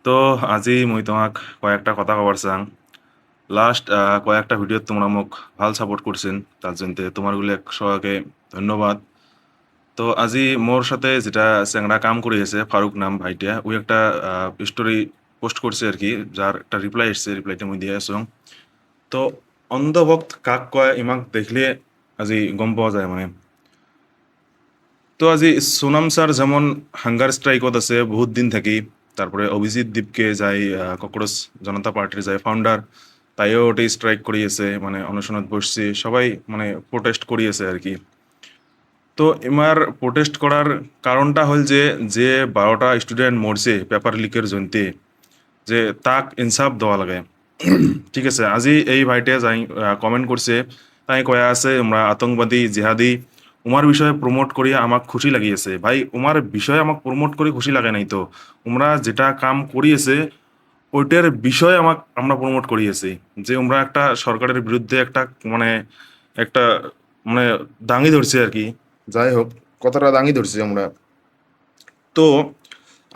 তো আজি মই তোমাক কয়েকটা কথা কবার চাং। লাস্ট কয়েকটা ভিডিও তোমরা মোক ভাল সাপোর্ট করছেন, তার জন্য তোমার গুলো সবাইকে ধন্যবাদ। তো আজি মোর সাথে যেটা চ্যাংড়া কাম করে আছে ফারুক নাম ভাইটা, ওই একটা স্টোরি পোস্ট করছে আর কি, যার একটা রিপ্লাই এসছে, রিপ্লাইটা মই দিয়ে আসুন। তো অন্ধভক্ত কাক কয় ইমাক দেখলে আজি গম পাওয়া যায় মানে। তো আজি সোনাম স্যার যেমন হাঙ্গার স্ট্রাইকত আছে বহুত দিন থাকি, তারপরে অভিজিৎ দীপকে যাই কক্রোচ জনতা পার্টির যাই ফাউন্ডার, তাইও ওটাই স্ট্রাইক করিয়েছে, মানে অনশনত বসছে, সবাই মানে প্রোটেস্ট করিয়েছে আর কি। তো এমার প্রোটেস্ট করার কারণটা হল যে যে 12টা স্টুডেন্ট মরছে পেপার লিকের জন্যে, যে তাক ইনসাফ দেওয়া লাগে। ঠিক আছে, আজি এই ভাইটে যাই কমেন্ট করছে, তাই কয়া আছে আমরা আতঙ্কবাদী জিহাদি। উমার বিষয়ে প্রমোট করিয়া আমাক খুশি লাগিয়েছে। ভাই উমার বিষয়ে আমাক প্রমোট করে খুশি লাগে নাই তো, উমরা যেটা কাম করিয়েছে ওইটার বিষয়ে আমাক আমরা প্রমোট করিয়েছি, যে আমরা একটা সরকারের বিরুদ্ধে একটা মানে একটা মানে দাঙ্গি ধরছি আর কি। যাই হোক, কতটা দাঙ্গি ধরছি আমরা। তো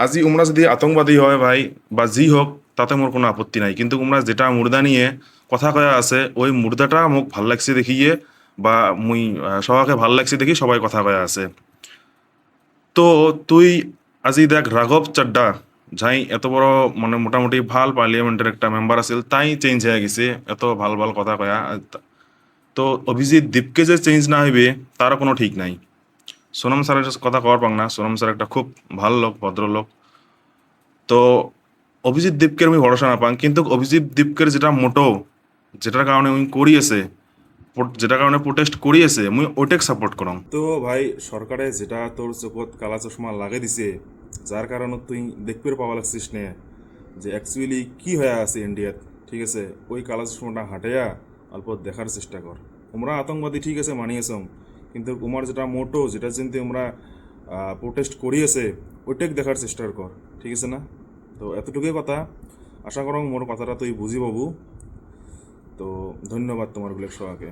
আজি উমরা যদি আতঙ্কবাদী হয় ভাই বা জি হোক, তাতে মোর কোনো আপত্তি নাই, কিন্তু উমরা যেটা মুর্দা নিয়ে কথা কয়া আছে ওই মুর্দাটা মোক ভাল লাগছে দেখিয়ে, বা মুই সবাইকে ভাল লাগছে দেখি সবাই কথা কয়া আছে। তো তুই আজি দেখ রাঘব চাড্ডা, যাই এত বড় মানে মোটামুটি ভাল পার্লিয়ামেন্টের একটা মেম্বার আছিল, তাই চেঞ্জ হয়ে গেছে, এত ভাল ভাল কথা কয়া। তো অভিজিৎ দীপকে যে চেঞ্জ না হইবে তারও কোনো ঠিক নাই। সোনম স্যারের কথা কওয়ার পাং না, সোনম স্যার একটা খুব ভাল লোক, ভদ্রলোক। তো অভিজিৎ দীপকের আমি ভরসা না পাং, কিন্তু অভিজিৎ দীপকের যেটা মোটো, যেটার কারণে উনি করিয়েছে, যেটার কারণে প্রোটেস্ট করিয়েছে, মুই ওইটাকে সাপোর্ট করং। তো ভাই সরকারে যেটা তোর চোখত কালা চশমা লাগে দিছে, যার কারণে তুই দেখতে পাওয়া লাগছিস নে যে অ্যাকচুয়ালি কি হয়ে আছে ইন্ডিয়াত। ঠিক আছে, ওই কালা চশমাটা হাঁটাইয়া অল্প দেখার চেষ্টা কর। তোমরা আতঙ্কবাদী ঠিক আছে মানিয়েছং, কিন্তু তোমার যেটা মোটো, যেটা চিন্তে আমরা প্রোটেস্ট করিয়েছে, ওইটাকে দেখার চেষ্টা কর। ঠিক আছে না? তো এতটুকুই কথা, আশা করং মোর কথাটা তুই বুঝি পাবু। তো ধন্যবাদ তোমার গুলো সবাইকে।